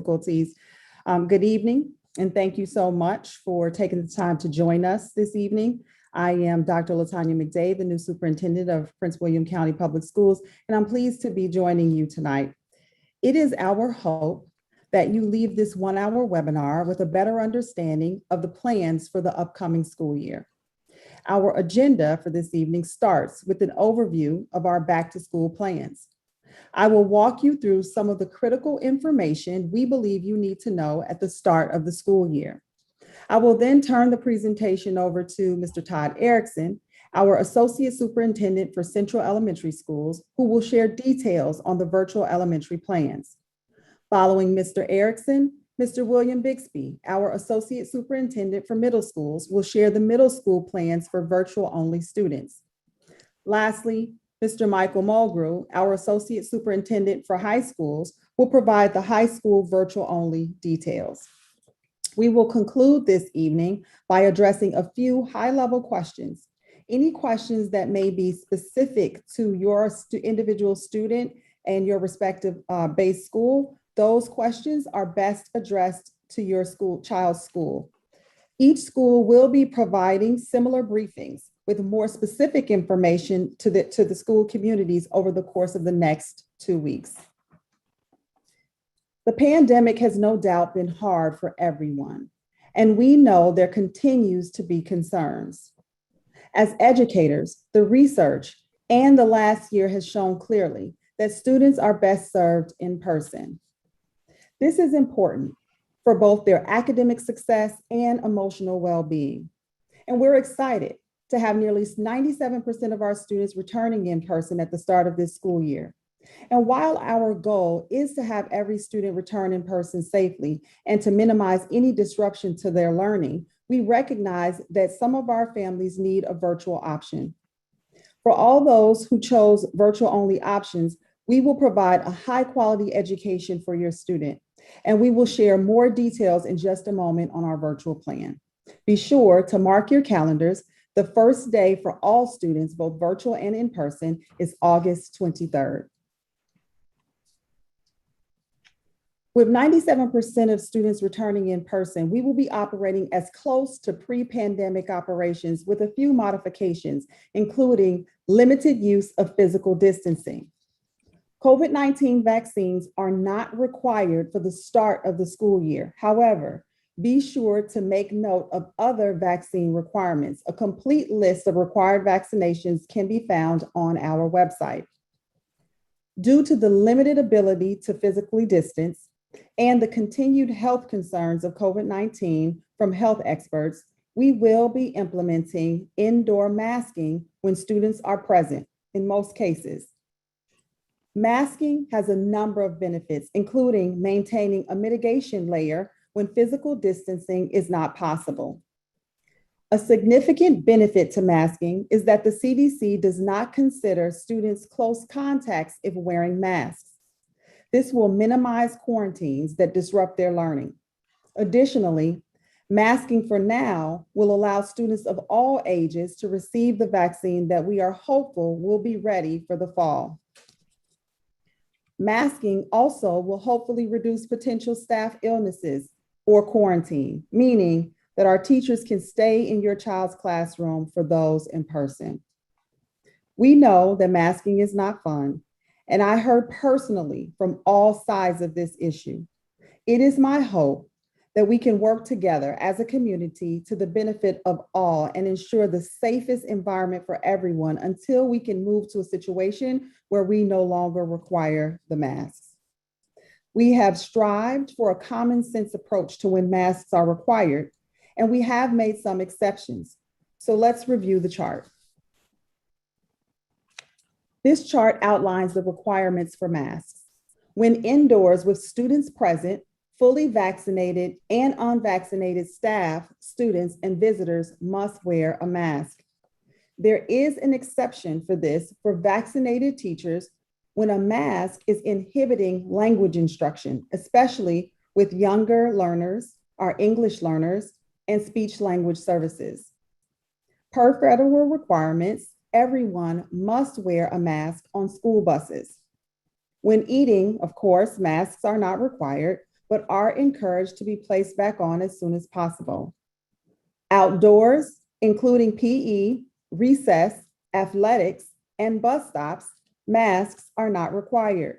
difficulties. Good evening, and thank you so much for taking the time to join us this evening. I am Dr. Latanya McDade, the new superintendent of Prince William County Public Schools, and I'm pleased to be joining you tonight. It is our hope that you leave this 1-hour webinar with a better understanding of the plans for the upcoming school year. Our agenda for this evening starts with an overview of our back to school plans. I will walk you through some of the critical information we believe you need to know at the start of the school year. I will then turn the presentation over to Mr. Todd Erickson, our Associate Superintendent for Central Elementary Schools, who will share details on the virtual elementary plans. Following Mr. Erickson, Mr. William Bixby, our Associate Superintendent for Middle Schools, will share the middle school plans for virtual only students. Lastly, Mr. Michael Mulgrew, our Associate Superintendent for High Schools, will provide the high school virtual only details. We will conclude this evening by addressing a few high-level questions. Any questions that may be specific to your individual student and your respective base school, those questions are best addressed to your child's school. Each school will be providing similar briefings with more specific information to the school communities over the course of the next 2 weeks. The pandemic has no doubt been hard for everyone, and we know there continues to be concerns. As educators, the research and the last year has shown clearly that students are best served in person. This is important for both their academic success and emotional well-being. And we're excited to have nearly 97% of our students returning in person at the start of this school year. And while our goal is to have every student return in person safely and to minimize any disruption to their learning, we recognize that some of our families need a virtual option. For all those who chose virtual only options, we will provide a high quality education for your student, and we will share more details in just a moment on our virtual plan. Be sure to mark your calendars. The first day for all students, both virtual and in person, is August 23rd. With 97% of students returning in person, we will be operating as close to pre-pandemic operations with a few modifications, including limited use of physical distancing. COVID-19 vaccines are not required for the start of the school year. However, be sure to make note of other vaccine requirements. A complete list of required vaccinations can be found on our website. Due to the limited ability to physically distance and the continued health concerns of COVID-19 from health experts, we will be implementing indoor masking when students are present in most cases. Masking has a number of benefits, including maintaining a mitigation layer when physical distancing is not possible. A significant benefit to masking is that the CDC does not consider students close contacts if wearing masks. This will minimize quarantines that disrupt their learning. Additionally, masking for now will allow students of all ages to receive the vaccine that we are hopeful will be ready for the fall. Masking also will hopefully reduce potential staff illnesses or quarantine, meaning that our teachers can stay in your child's classroom for those in person. We know that masking is not fun, and I heard personally from all sides of this issue. It is my hope that we can work together as a community to the benefit of all and ensure the safest environment for everyone until we can move to a situation where we no longer require the masks. We have strived for a common sense approach to when masks are required, and we have made some exceptions. So let's review the chart. This chart outlines the requirements for masks. When indoors with students present, fully vaccinated and unvaccinated staff, students, and visitors must wear a mask. There is an exception for this for vaccinated teachers when a mask is inhibiting language instruction, especially with younger learners, our English learners, and speech language services. Per federal requirements, everyone must wear a mask on school buses. When eating, of course, masks are not required, but are encouraged to be placed back on as soon as possible. Outdoors, including PE, recess, athletics, and bus stops, masks are not required.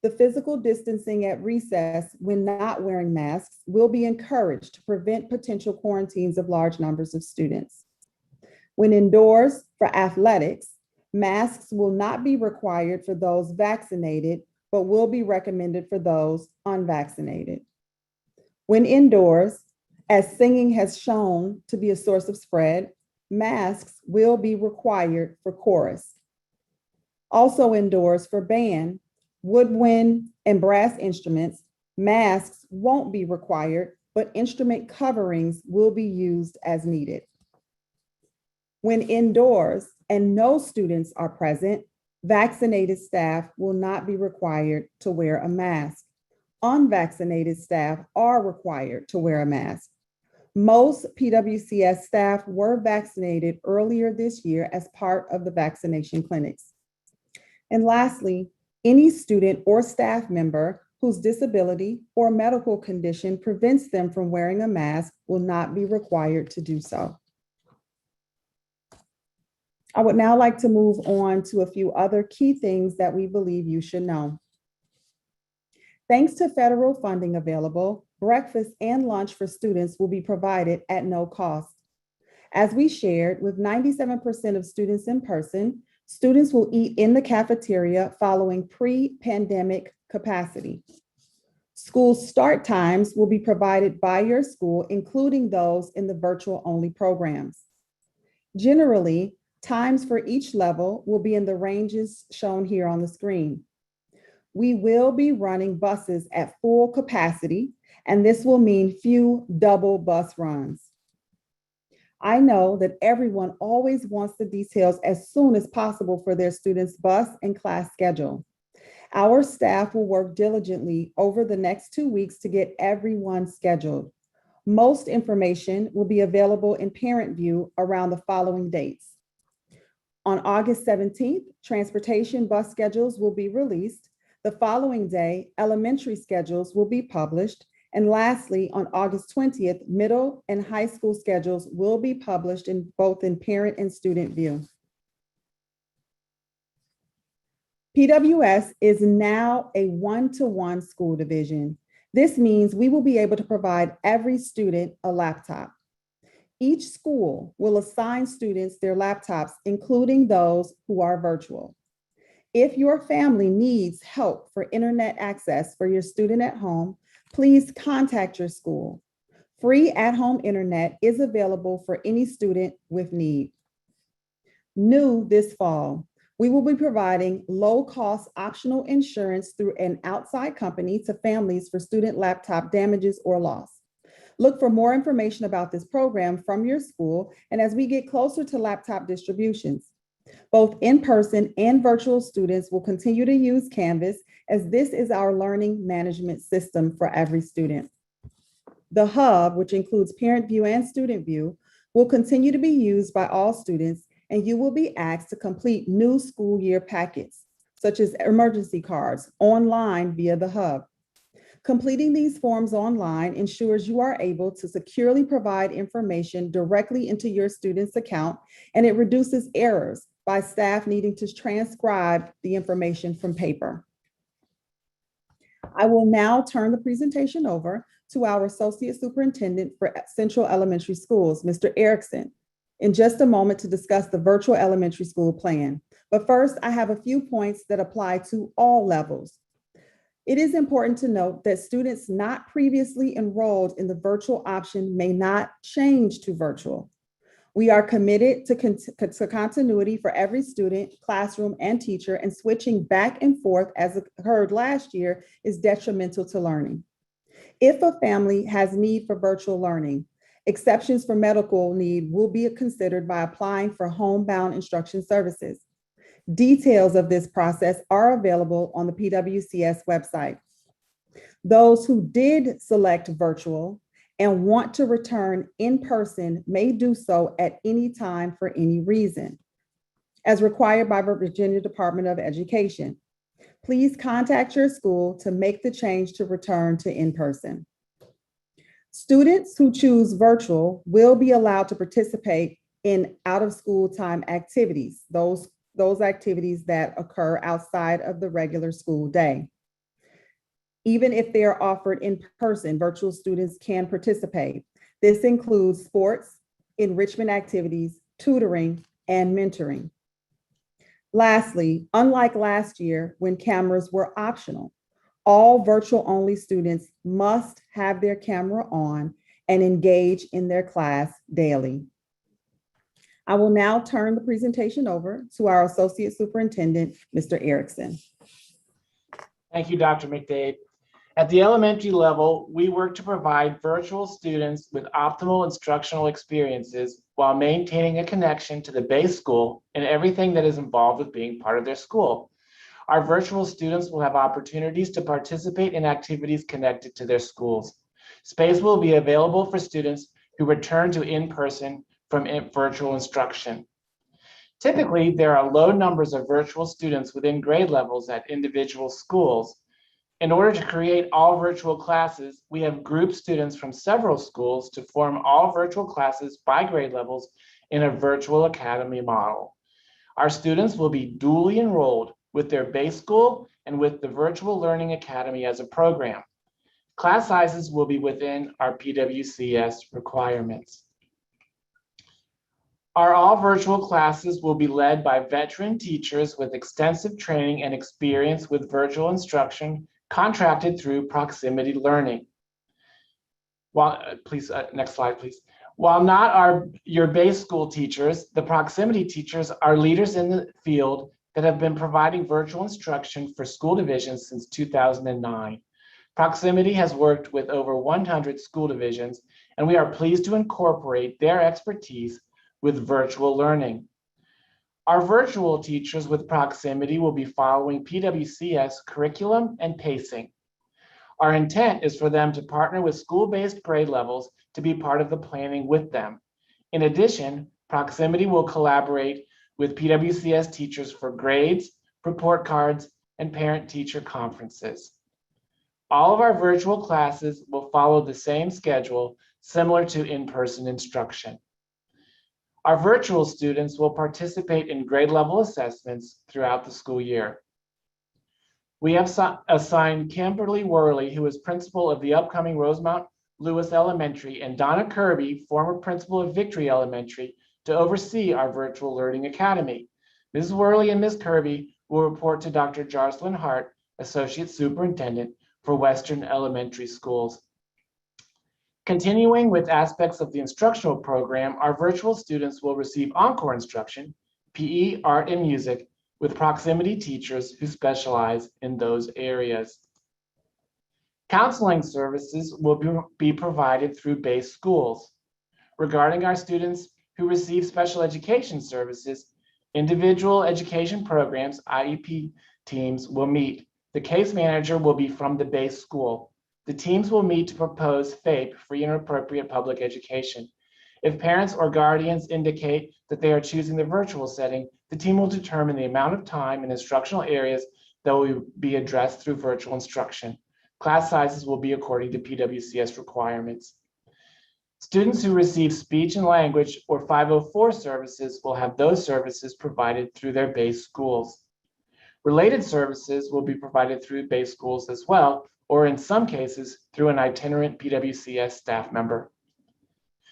The physical distancing at recess when not wearing masks will be encouraged to prevent potential quarantines of large numbers of students. When indoors for athletics, masks will not be required for those vaccinated, but will be recommended for those unvaccinated. When indoors, as singing has shown to be a source of spread, masks will be required for chorus. Also indoors for band, woodwind, and brass instruments, masks won't be required, but instrument coverings will be used as needed. When indoors and no students are present, vaccinated staff will not be required to wear a mask. Unvaccinated staff are required to wear a mask. Most PWCS staff were vaccinated earlier this year as part of the vaccination clinics. And lastly, any student or staff member whose disability or medical condition prevents them from wearing a mask will not be required to do so. I would now like to move on to a few other key things that we believe you should know. Thanks to federal funding available, breakfast and lunch for students will be provided at no cost. As we shared, with 97% of students in person, students will eat in the cafeteria following pre-pandemic capacity. School start times will be provided by your school, including those in the virtual-only programs. Generally, times for each level will be in the ranges shown here on the screen. We will be running buses at full capacity, and this will mean few double bus runs. I know that everyone always wants the details as soon as possible for their students' bus and class schedule. Our staff will work diligently over the next 2 weeks to get everyone scheduled. Most information will be available in Parent View around the following dates. On August 17th, transportation bus schedules will be released. The following day, elementary schedules will be published. And lastly, on August 20th, middle and high school schedules will be published in both Parent and Student View. PWS is now a one-to-one school division. This means we will be able to provide every student a laptop. Each school will assign students their laptops, including those who are virtual. If your family needs help for internet access for your student at home, please contact your school. Free at-home internet is available for any student with need. New this fall, we will be providing low-cost optional insurance through an outside company to families for student laptop damages or loss. Look for more information about this program from your school and as we get closer to laptop distributions. Both in-person and virtual students will continue to use Canvas as this is our learning management system for every student. The Hub, which includes Parent View and Student View, will continue to be used by all students, and you will be asked to complete new school year packets, such as emergency cards, online via the Hub. Completing these forms online ensures you are able to securely provide information directly into your student's account, and it reduces errors by staff needing to transcribe the information from paper. I will now turn the presentation over to our Associate Superintendent for Central Elementary Schools, Mr. Erickson, in just a moment to discuss the virtual elementary school plan. But first, I have a few points that apply to all levels. It is important to note that students not previously enrolled in the virtual option may not change to virtual. We are committed to continuity for every student, classroom, and teacher, and switching back and forth as occurred last year is detrimental to learning. If a family has need for virtual learning, exceptions for medical need will be considered by applying for homebound instruction services. Details of this process are available on the PWCS website. Those who did select virtual and want to return in person may do so at any time for any reason, as required by the Virginia Department of Education. Please contact your school to make the change to return to in-person. Students who choose virtual will be allowed to participate in out-of-school time activities, those activities that occur outside of the regular school day. Even if they are offered in person, virtual students can participate. This includes sports, enrichment activities, tutoring, and mentoring. Lastly, unlike last year when cameras were optional, all virtual-only students must have their camera on and engage in their class daily. I will now turn the presentation over to our Associate Superintendent, Mr. Erickson. Thank you, Dr. McDade. At the elementary level, we work to provide virtual students with optimal instructional experiences while maintaining a connection to the base school and everything that is involved with being part of their school. Our virtual students will have opportunities to participate in activities connected to their schools. Space will be available for students who return to in-person from virtual instruction. Typically, there are low numbers of virtual students within grade levels at individual schools. In order to create all virtual classes, we have grouped students from several schools to form all virtual classes by grade levels in a virtual academy model. Our students will be dually enrolled with their base school and with the Virtual Learning Academy as a program. Class sizes will be within our PWCS requirements. Our all virtual classes will be led by veteran teachers with extensive training and experience with virtual instruction contracted through Proximity Learning. Next slide, please. While not your base school teachers, the proximity teachers are leaders in the field that have been providing virtual instruction for school divisions since 2009. Proximity has worked with over 100 school divisions, and we are pleased to incorporate their expertise with virtual learning. Our virtual teachers with Proximity will be following PWCS curriculum and pacing. Our intent is for them to partner with school-based grade levels to be part of the planning with them. In addition, Proximity will collaborate with PWCS teachers for grades, report cards, and parent-teacher conferences. All of our virtual classes will follow the same schedule, similar to in-person instruction. Our virtual students will participate in grade level assessments throughout the school year. We have assigned Kimberly Worley, who is principal of the upcoming Rosemount Lewis Elementary, and Donna Kirby, former principal of Victory Elementary, to oversee our Virtual Learning Academy. Ms. Worley and Ms. Kirby will report to Dr. Jarslyn Hart, Associate Superintendent for Western Elementary Schools. Continuing with aspects of the instructional program, our virtual students will receive encore instruction, PE, art, and music, with Proximity teachers who specialize in those areas. Counseling services will be provided through base schools. Regarding our students who receive special education services, individual education programs, IEP teams will meet. The case manager will be from the base school. The teams will meet to propose FAPE, free and appropriate public education. If parents or guardians indicate that they are choosing the virtual setting, the team will determine the amount of time and instructional areas that will be addressed through virtual instruction. Class sizes will be according to PWCS requirements. Students who receive speech and language or 504 services will have those services provided through their base schools. Related services will be provided through base schools as well, or in some cases, through an itinerant PWCS staff member.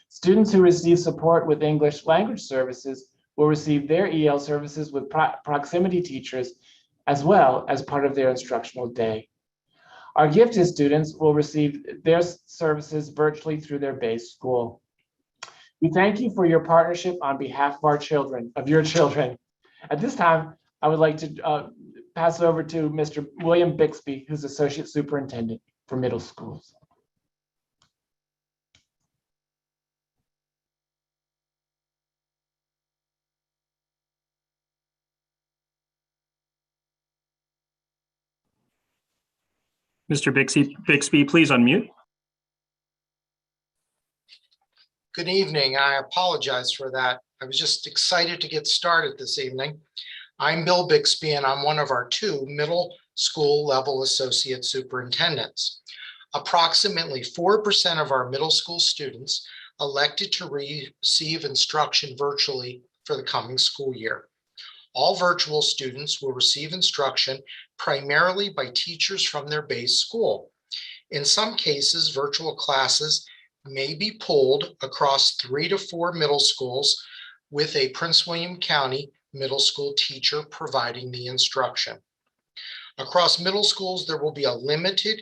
Students who receive support with English language services will receive their EL services with Proximity teachers as well as part of their instructional day. Our gifted students will receive their services virtually through their base school. We thank you for your partnership on behalf of your children. At this time, I would like to pass it over to Mr. William Bixby, who's Associate Superintendent for Middle Schools. Mr. Bixby, please unmute. Good evening. I apologize for that. I was just excited to get started this evening. I'm Bill Bixby, and I'm one of our two middle school level associate superintendents. Approximately 4% of our middle school students elected to receive instruction virtually for the coming school year. All virtual students will receive instruction primarily by teachers from their base school. In some cases, virtual classes may be pulled across 3 to 4 middle schools with a Prince William County middle school teacher providing the instruction. Across middle schools, there will be a limited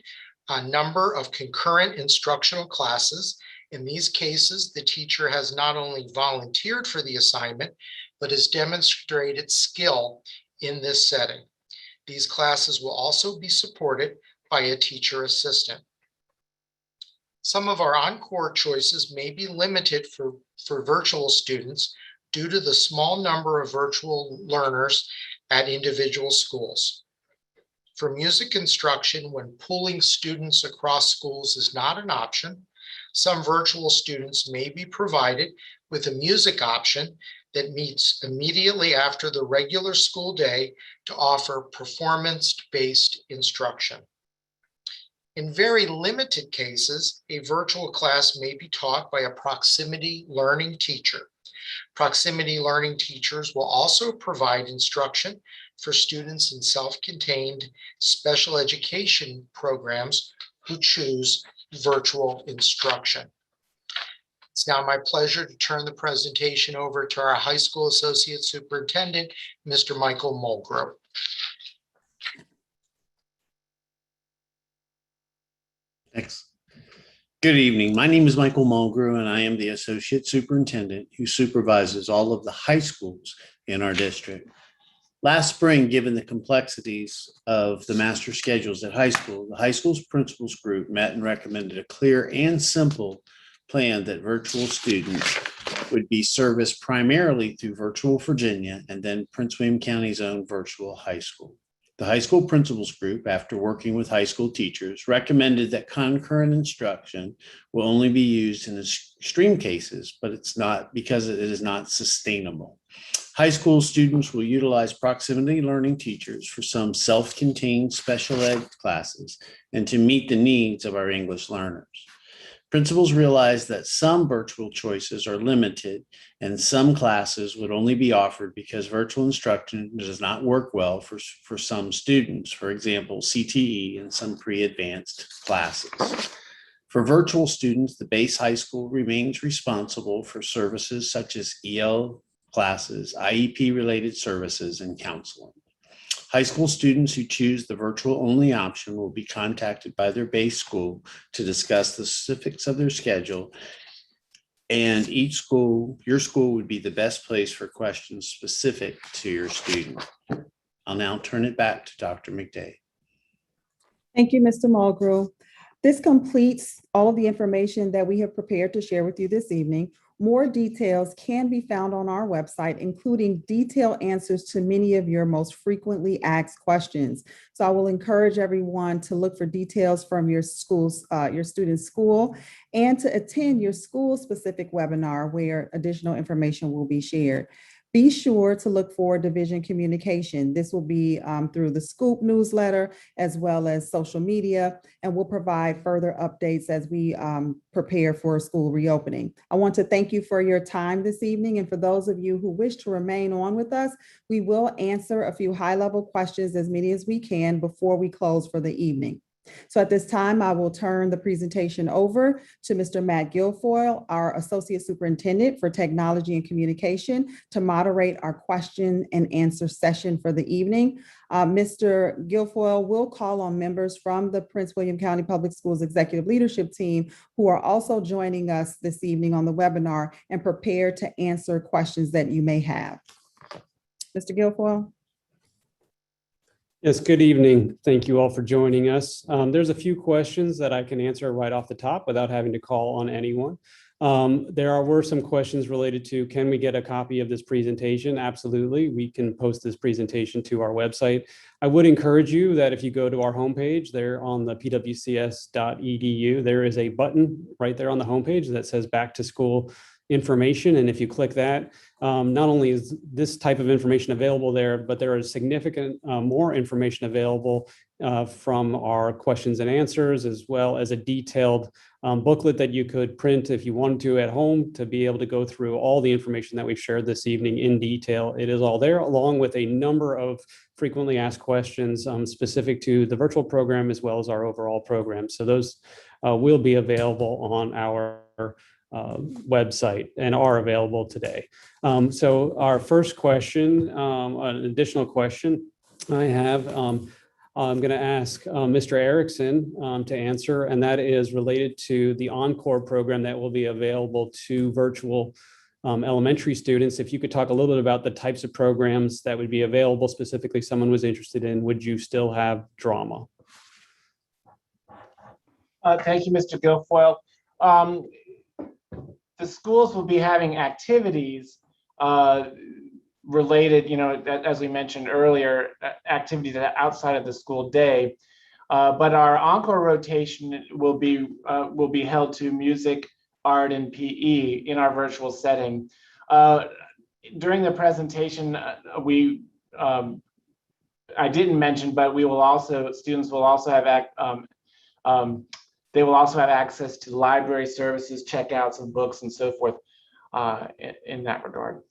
number of concurrent instructional classes. In these cases, the teacher has not only volunteered for the assignment, but has demonstrated skill in this setting. These classes will also be supported by a teacher assistant. Some of our encore choices may be limited for virtual students due to the small number of virtual learners at individual schools. For music instruction, when pooling students across schools is not an option, some virtual students may be provided with a music option that meets immediately after the regular school day to offer performance-based instruction. In very limited cases, a virtual class may be taught by a proximity learning teacher. Proximity learning teachers will also provide instruction for students in self-contained special education programs who choose virtual instruction. It's now my pleasure to turn the presentation over to our high school associate superintendent, Mr. Michael Mulgrew. Thanks. Good evening. My name is Michael Mulgrew, and I am the Associate Superintendent who supervises all of the high schools in our district. Last spring, given the complexities of the master schedules at high school, the high school's principals group met and recommended a clear and simple plan that virtual students would be serviced primarily through Virtual Virginia and then Prince William County's own virtual high school. The high school principals group, after working with high school teachers, recommended that concurrent instruction will only be used in extreme cases, but it's not because it is not sustainable. High school students will utilize proximity learning teachers for some self-contained special ed classes and to meet the needs of our English learners. Principals realize that some virtual choices are limited and some classes would only be offered because virtual instruction does not work well for some students, for example, CTE and some pre-advanced classes. For virtual students, the base high school remains responsible for services such as EL classes, IEP-related services, and counseling. High school students who choose the virtual only option will be contacted by their base school to discuss the specifics of their schedule. And your school would be the best place for questions specific to your student. I'll now turn it back to Dr. McDade. Thank you, Mr. Mulgrew. This completes all of the information that we have prepared to share with you this evening. More details can be found on our website, including detailed answers to many of your most frequently asked questions. So I will encourage everyone to look for details from your student's school and to attend your school-specific webinar where additional information will be shared. Be sure to look for division communication. This will be through the Scoop newsletter as well as social media, and we'll provide further updates as we prepare for school reopening. I want to thank you for your time this evening, and for those of you who wish to remain on with us, we will answer a few high-level questions, as many as we can, before we close for the evening. So at this time, I will turn the presentation over to Mr. Matt Guilfoyle, our Associate Superintendent for Technology and Communication, to moderate our question and answer session for the evening. Mr. Guilfoyle will call on members from the Prince William County Public Schools Executive Leadership Team who are also joining us this evening on the webinar and prepare to answer questions that you may have. Mr. Guilfoyle. Yes, good evening. Thank you all for joining us. There's a few questions that I can answer right off the top without having to call on anyone. Were some questions related to, can we get a copy of this presentation? Absolutely. We can post this presentation to our website. I would encourage you that if you go to our homepage there on the pwcs.edu, there is a button right there on the homepage that says back to school information. And if you click that, not only is this type of information available there, but there is significant more information available from our questions and answers, as well as a detailed booklet that you could print if you wanted to at home to be able to go through all the information that we've shared this evening in detail. It is all there, along with a number of frequently asked questions specific to the virtual program as well as our overall program. So those will be available on our website and are available today. So our first question, an additional question I have, I'm going to ask Mr. Erickson to answer, and that is related to the Encore program that will be available to virtual elementary students. If you could talk a little bit about the types of programs that would be available, specifically someone was interested in, would you still have drama? Thank you, Mr. Guilfoyle. The schools will be having activities related, as we mentioned earlier, activities outside of the school day. But our Encore rotation will be held to music, art, and PE in our virtual setting. During the presentation, I didn't mention, but students will also have they will also have access to library services, checkouts of books, and so forth in that regard.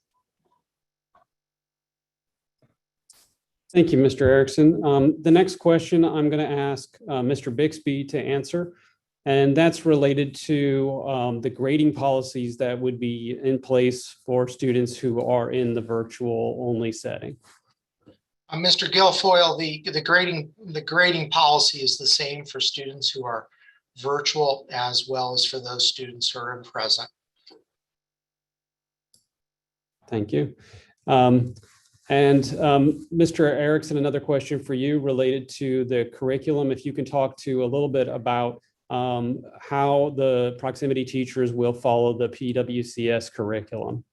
Thank you, Mr. Erickson. The next question I'm going to ask Mr. Bixby to answer, and that's related to the grading policies that would be in place for students who are in the virtual only setting. Mr. Guilfoyle, the grading policy is the same for students who are virtual as well as for those students who are in present. Thank you. Mr. Erickson, another question for you related to the curriculum. If you can talk to a little bit about how the proximity teachers will follow the PWCS curriculum.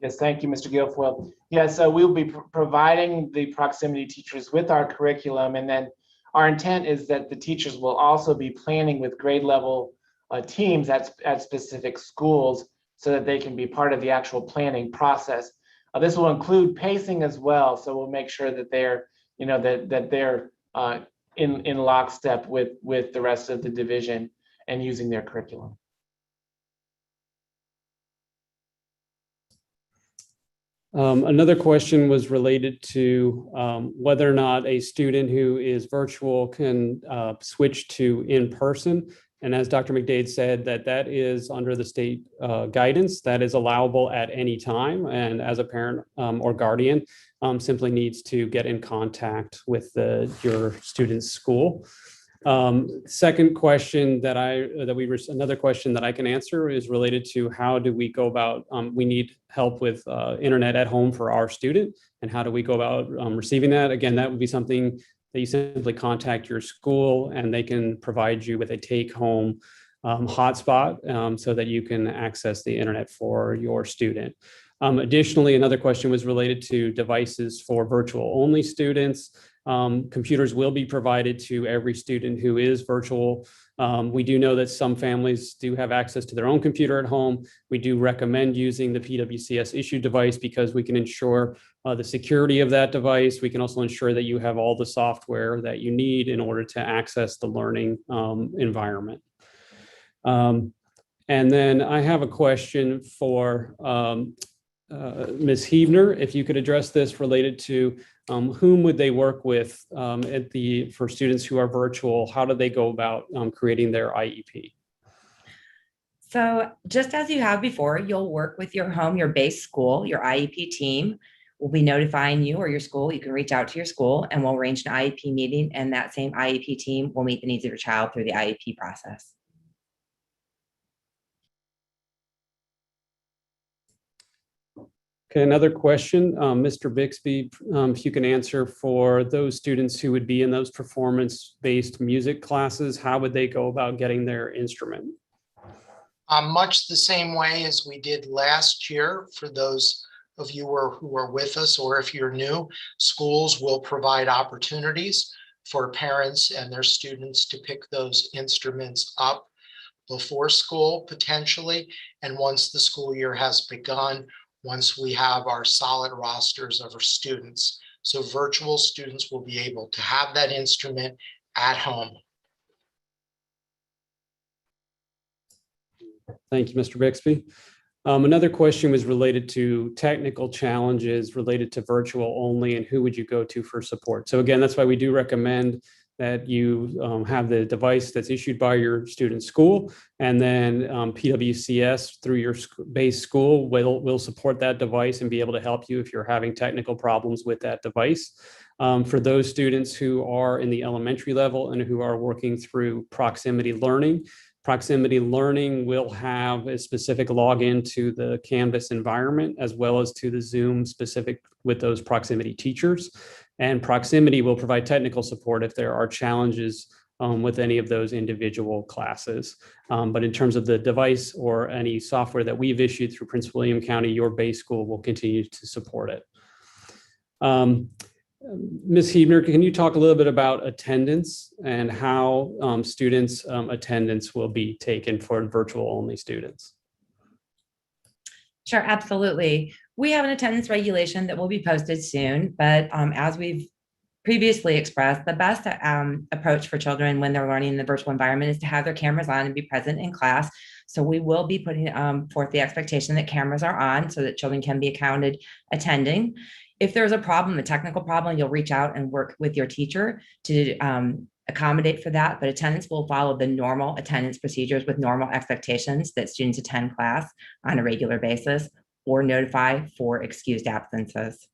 Yes, thank you, Mr. Guilfoyle. Yeah, so we'll be providing the proximity teachers with our curriculum, and then our intent is that the teachers will also be planning with grade level teams at specific schools so that they can be part of the actual planning process. This will include pacing as well, so we'll make sure that they're, that they're in lockstep with the rest of the division and using their curriculum. Another question was related to whether or not a student who is virtual can switch to in-person. And as Dr. McDade said, that is under the state guidance, that is allowable at any time. And as a parent or guardian, simply needs to get in contact with your student's school. Second question another question that I can answer is related to how do we go about, we need help with internet at home for our student, and how do we go about receiving that? Again, that would be something that you simply contact your school and they can provide you with a take-home hotspot so that you can access the internet for your student. Additionally, another question was related to devices for virtual only students. Computers will be provided to every student who is virtual. We do know that some families do have access to their own computer at home. We do recommend using the PWCS issued device because we can ensure the security of that device. We can also ensure that you have all the software that you need in order to access the learning environment. And then I have a question for Ms. Heavner, if you could address this related to whom would they work with for students who are virtual? How do they go about creating their IEP? So just as you have before, you'll work with your base school, your IEP team will be notifying you or your school. You can reach out to your school and we'll arrange an IEP meeting, and that same IEP team will meet the needs of your child through the IEP process. Okay, another question, Mr. Bixby, if you can answer for those students who would be in those performance-based music classes, how would they go about getting their instrument? Much the same way as we did last year. For those of you who are with us, or if you're new, schools will provide opportunities for parents and their students to pick those instruments up before school potentially. And once the school year has begun, once we have our solid rosters of our students, So virtual students will be able to have that instrument at home. Thank you, Mr. Bixby. Another question was related to technical challenges related to virtual only and who would you go to for support? So again, that's why we do recommend that you have the device that's issued by your student school, and then PWCS through your base school will support that device and be able to help you if you're having technical problems with that device. For those students who are in the elementary level and who are working through proximity learning, Proximity Learning will have a specific login to the Canvas environment as well as to the Zoom specific with those proximity teachers. And Proximity will provide technical support if there are challenges with any of those individual classes. But in terms of the device or any software that we've issued through Prince William County, your base school will continue to support it. Ms. Huebner, can you talk a little bit about attendance and how students' attendance will be taken for virtual only students? Sure, absolutely. We have an attendance regulation that will be posted soon, but as we've previously expressed, the best approach for children when they're learning in the virtual environment is to have their cameras on and be present in class. So we will be putting forth the expectation that cameras are on so that children can be accounted attending. If there's a problem, a technical problem, you'll reach out and work with your teacher to accommodate for that, but attendance will follow the normal attendance procedures with normal expectations that students attend class on a regular basis or notify for excused absences.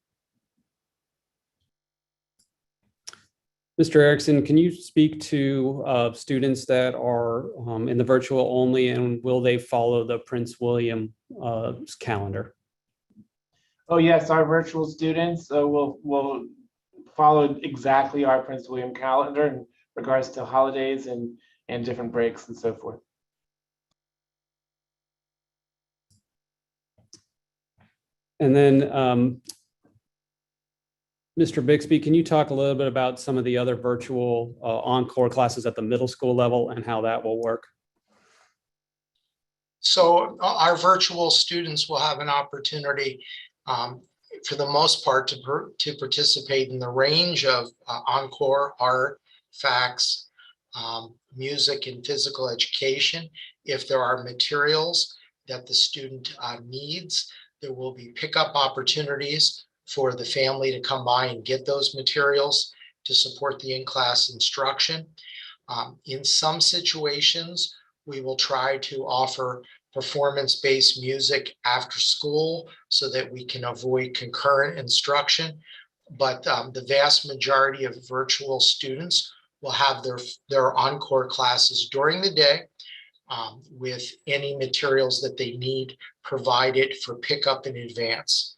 Mr. Erickson, can you speak to students that are in the virtual only, and will they follow the Prince William calendar? Oh, yes, our virtual students will follow exactly our Prince William calendar in regards to holidays and different breaks and so forth. And then Mr. Bixby, can you talk a little bit about some of the other virtual Encore classes at the middle school level and how that will work? So our virtual students will have an opportunity for the most part to participate in the range of Encore, art, facts, music, and physical education. If there are materials that the student needs, there will be pickup opportunities for the family to come by and get those materials to support the in-class instruction. In some situations, we will try to offer performance-based music after school so that we can avoid concurrent instruction. But the vast majority of virtual students will have their Encore classes during the day with any materials that they need provided for pickup in advance.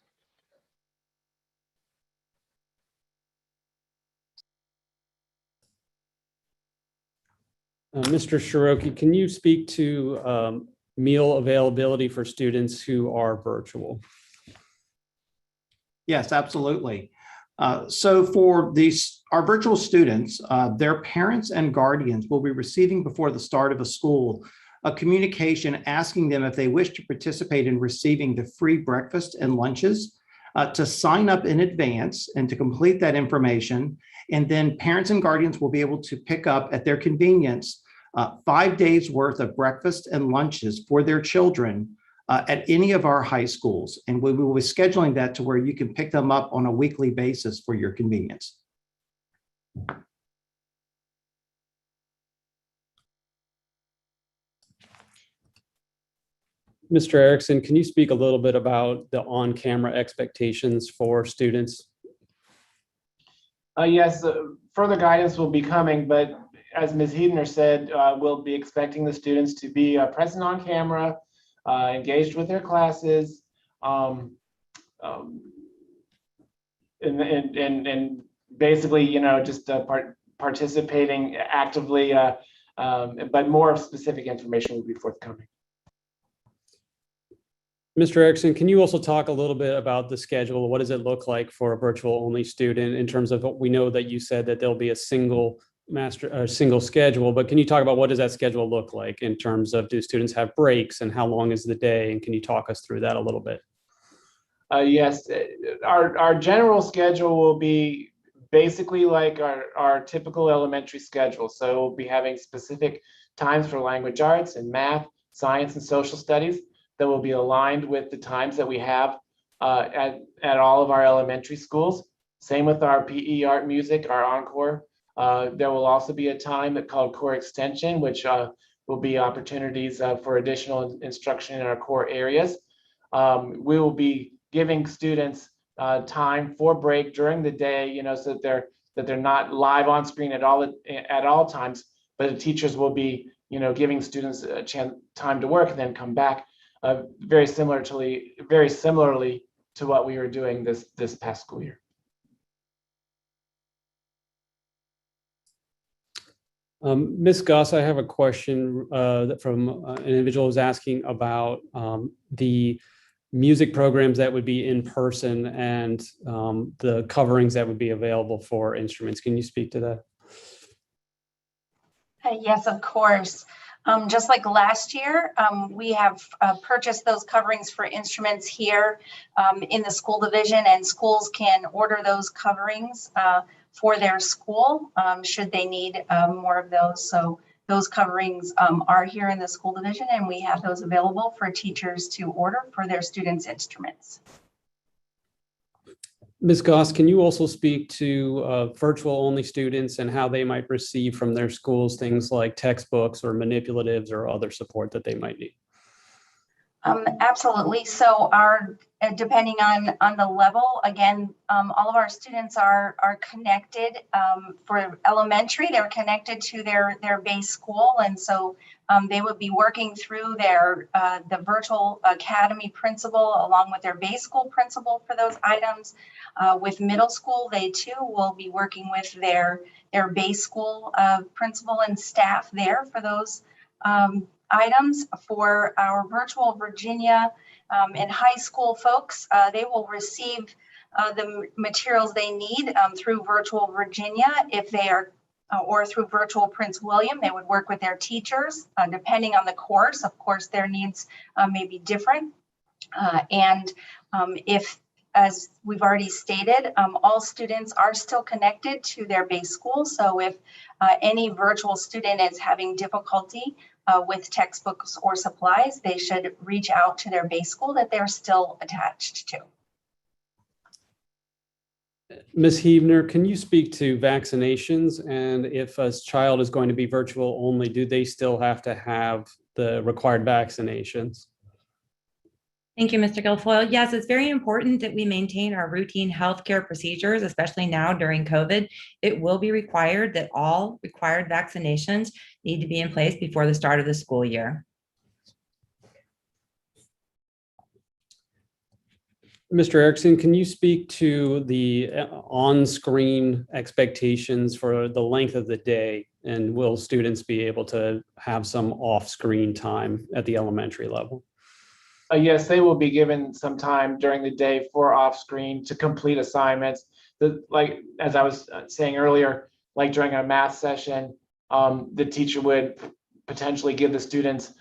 Mr. Shiroki, can you speak to meal availability for students who are virtual? Yes, absolutely. So for our virtual students, their parents and guardians will be receiving before the start of a school a communication asking them if they wish to participate in receiving the free breakfast and lunches, to sign up in advance and to complete that information. And then parents and guardians will be able to pick up at their convenience 5 days worth of breakfast and lunches for their children at any of our high schools. And we will be scheduling that to where you can pick them up on a weekly basis for your convenience. Mr. Erickson, can you speak a little bit about the on-camera expectations for students? Yes, further guidance will be coming, but as Ms. Huebner said, we'll be expecting the students to be present on camera, engaged with their classes, and basically, you know, just participating actively, but more specific information will be forthcoming. Mr. Erickson, can you also talk a little bit about the schedule? What does it look like for a virtual only student in terms of what we know that you said that there'll be a single schedule, but can you talk about what does that schedule look like in terms of do students have breaks and how long is the day? And can you talk us through that a little bit? Yes, our general schedule will be basically like our typical elementary schedule. So we'll be having specific times for language arts and math, science, and social studies that will be aligned with the times that we have at all of our elementary schools. Same with our PE, art, music, our encore. There will also be a time called core extension, which will be opportunities for additional instruction in our core areas. We will be giving students time for break during the day, so that they're not live on screen at all times, but the teachers will be, giving students a chance time to work and then come back, very similarly to what we were doing this past school year. Ms. Goss, I have a question from an individual who's asking about the music programs that would be in person and the coverings that would be available for instruments. Can you speak to that? Yes, of course. Just like last year, we have purchased those coverings for instruments here in the school division, and schools can order those coverings for their school should they need more of those. So those coverings are here in the school division, and we have those available for teachers to order for their students' instruments. Ms. Goss, can you also speak to virtual only students and how they might receive from their schools things like textbooks or manipulatives or other support that they might need? Absolutely. So depending on the level, again, all of our students are connected for elementary. They're connected to their base school, and so they would be working through the virtual academy principal along with their base school principal for those items. With middle school, they too will be working with their base school principal and staff there for those items. For our virtual Virginia and high school folks, they will receive the materials they need through virtual Virginia if they are, or through virtual Prince William. They would work with their teachers depending on the course. Of course, their needs may be different. If, as we've already stated, all students are still connected to their base school. So if any virtual student is having difficulty with textbooks or supplies, they should reach out to their base school that they're still attached to. Ms. Heavner, can you speak to vaccinations? And if a child is going to be virtual only, do they still have to have the required vaccinations? Thank you, Mr. Guilfoyle. Yes, it's very important that we maintain our routine healthcare procedures, especially now during COVID. It will be required that all required vaccinations need to be in place before the start of the school year. Mr. Erickson, can you speak to the on-screen expectations for the length of the day? And will students be able to have some off-screen time at the elementary level? Yes, they will be given some time during the day for off-screen to complete assignments. Like, as I was saying earlier, like during a math session, the teacher would potentially give the students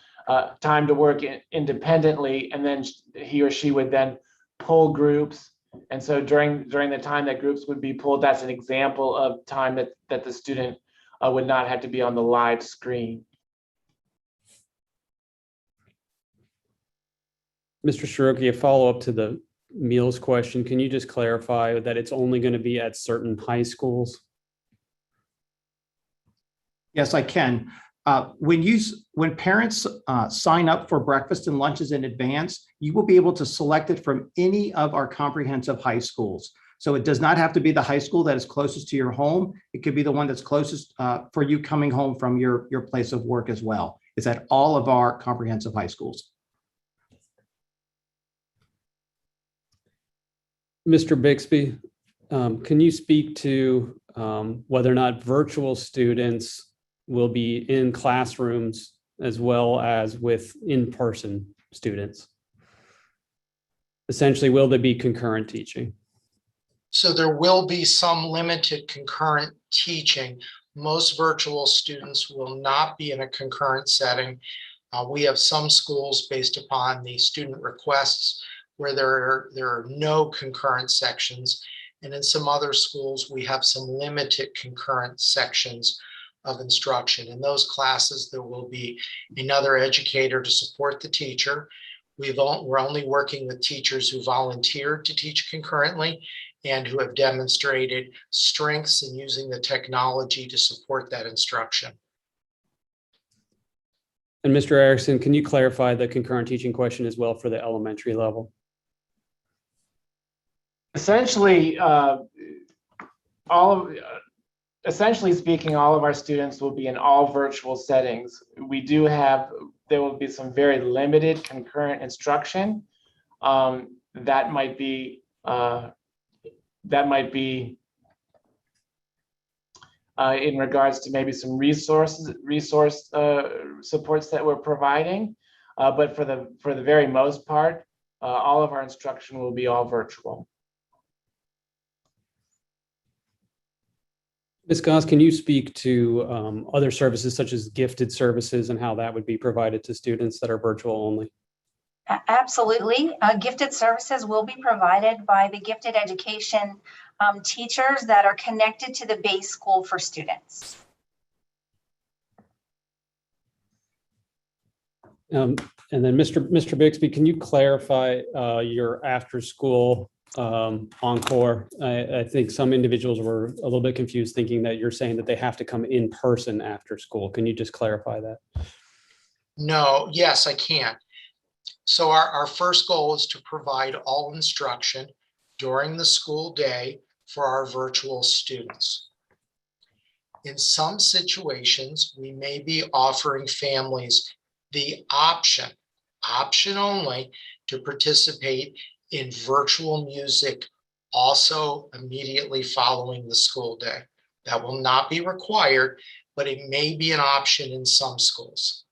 time to work independently, and then he or she would then pull groups. And so during the time that groups would be pulled, that's an example of time that the student would not have to be on the live screen. Mr. Shiroki, a follow-up to the meals question. Can you just clarify that it's only going to be at certain high schools? Yes, I can. When parents sign up for breakfast and lunches in advance, you will be able to select it from any of our comprehensive high schools. So it does not have to be the high school that is closest to your home. It could be the one that's closest for you coming home from your place of work as well. It's at all of our comprehensive high schools. Mr. Bixby, can you speak to whether or not virtual students will be in classrooms as well as with in-person students? Essentially, will there be concurrent teaching? So there will be some limited concurrent teaching. Most virtual students will not be in a concurrent setting. We have some schools, based upon the student requests, where there are no concurrent sections. And in some other schools, we have some limited concurrent sections of instruction. In those classes, there will be another educator to support the teacher. We're only working with teachers who volunteered to teach concurrently and who have demonstrated strengths in using the technology to support that instruction. And Mr. Erickson, can you clarify the concurrent teaching question as well for the elementary level? Essentially, essentially speaking, all of our students will be in all virtual settings. There will be some very limited concurrent instruction. That might be in regards to maybe some resource supports that we're providing. But for the very most part, all of our instruction will be all virtual. Ms. Goss, can you speak to other services such as gifted services and how that would be provided to students that are virtual only? Absolutely. Gifted services will be provided by the gifted education teachers that are connected to the base school for students. And then Mr. Bixby, can you clarify your after school encore? I think some individuals were a little bit confused thinking that you're saying that they have to come in person after school. Can you just clarify that? No, yes, I can. So our first goal is to provide all instruction during the school day for our virtual students. In some situations, we may be offering families the option only, to participate in virtual music also immediately following the school day. That will not be required, but it may be an option in some schools.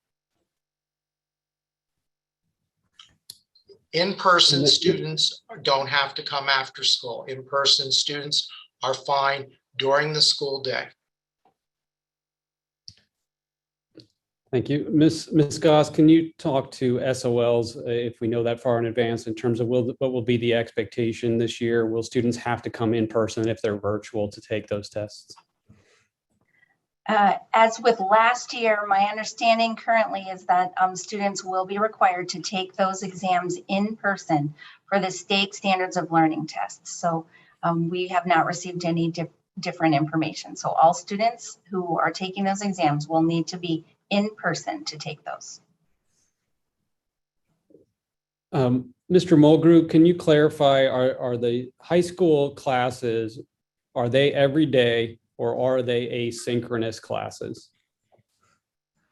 In-person students don't have to come after school. In-person students are fine during the school day. Thank you. Ms. Goss, can you talk to SOLs if we know that far in advance in terms of what will be the expectation this year? Will students have to come in person if they're virtual to take those tests? As with last year, my understanding currently is that students will be required to take those exams in person for the state standards of learning tests. So we have not received any different information. So all students who are taking those exams will need to be in person to take those. Mr. Mulgrew, can you clarify, are the high school classes, are they every day or are they asynchronous classes?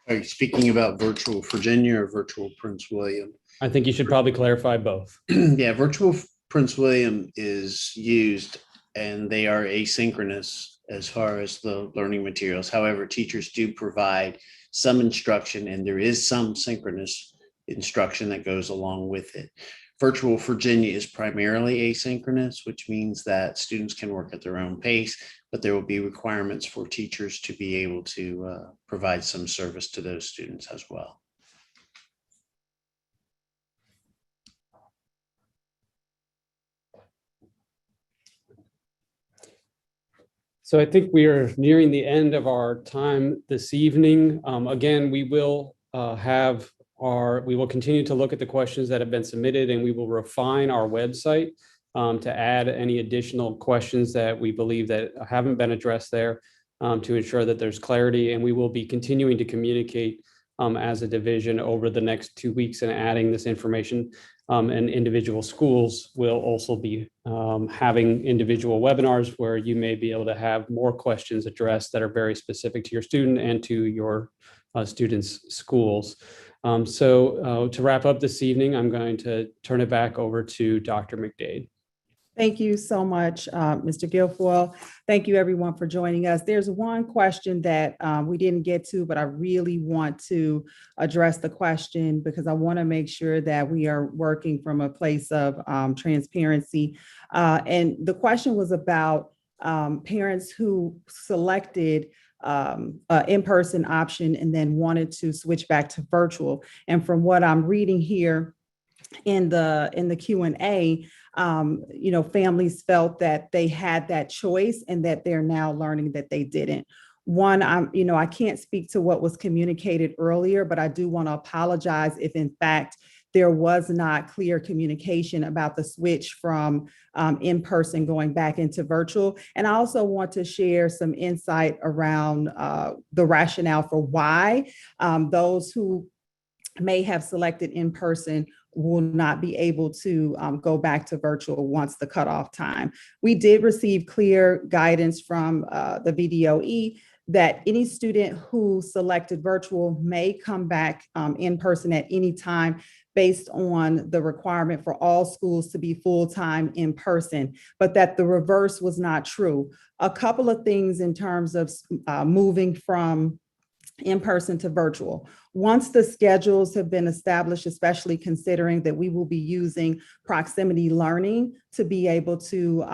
Are you speaking about virtual Virginia or virtual Prince William? I think you should probably clarify both. Yeah, virtual Prince William is used and they are asynchronous as far as the learning materials. However, teachers do provide some instruction and there is some synchronous instruction that goes along with it. Virtual Virginia is primarily asynchronous, which means that students can work at their own pace, but there will be requirements for teachers to be able to provide some service to those students as well. So I think we are nearing the end of our time this evening. Again, we will continue to look at the questions that have been submitted and we will refine our website to add any additional questions that we believe that haven't been addressed there to ensure that there's clarity. And we will be continuing to communicate as a division over the next 2 weeks and adding this information. And individual schools will also be having individual webinars where you may be able to have more questions addressed that are very specific to your student and to your students' schools. So to wrap up this evening, I'm going to turn it back over to Dr. McDade. Thank you so much, Mr. Guilfoyle. Thank you, everyone, for joining us. There's one question that we didn't get to, but I really want to address the question because I want to make sure that we are working from a place of transparency. And the question was about parents who selected an in-person option and then wanted to switch back to virtual. And from what I'm reading here, in the Q&A, families felt that they had that choice and that they're now learning that they didn't. One, I can't speak to what was communicated earlier, but I do want to apologize if in fact there was not clear communication about the switch from in-person going back into virtual. And I also want to share some insight around the rationale for why those who may have selected in-person will not be able to go back to virtual once the cutoff time. We did receive clear guidance from the VDOE that any student who selected virtual may come back in person at any time based on the requirement for all schools to be full-time in person, but that the reverse was not true. A couple of things in terms of moving from in-person to virtual. Once the schedules have been established, especially considering that we will be using proximity learning to be able to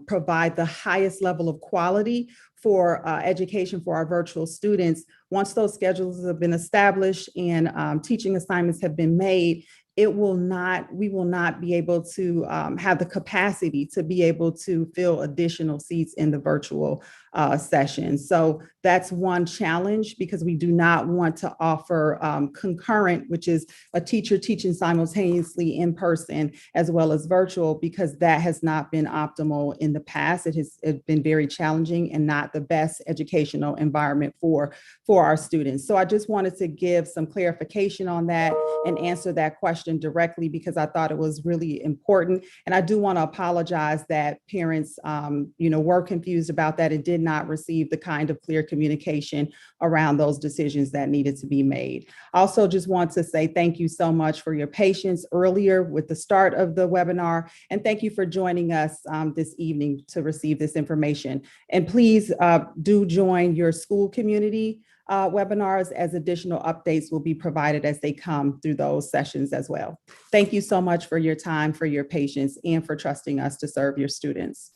provide the highest level of quality for education for our virtual students, once those schedules have been established and teaching assignments have been made, we will not be able to have the capacity to be able to fill additional seats in the virtual session. So that's one challenge, because we do not want to offer concurrent, which is a teacher teaching simultaneously in person as well as virtual, because that has not been optimal in the past. It has been very challenging and not the best educational environment for our students. So I just wanted to give some clarification on that and answer that question directly, because I thought it was really important. And I do want to apologize that parents, were confused about that and did not receive the kind of clear communication around those decisions that needed to be made. I also just want to say thank you so much for your patience earlier with the start of the webinar. And thank you for joining us this evening to receive this information. And please do join your school community webinars, as additional updates will be provided as they come through those sessions as well. Thank you so much for your time, for your patience, and for trusting us to serve your students.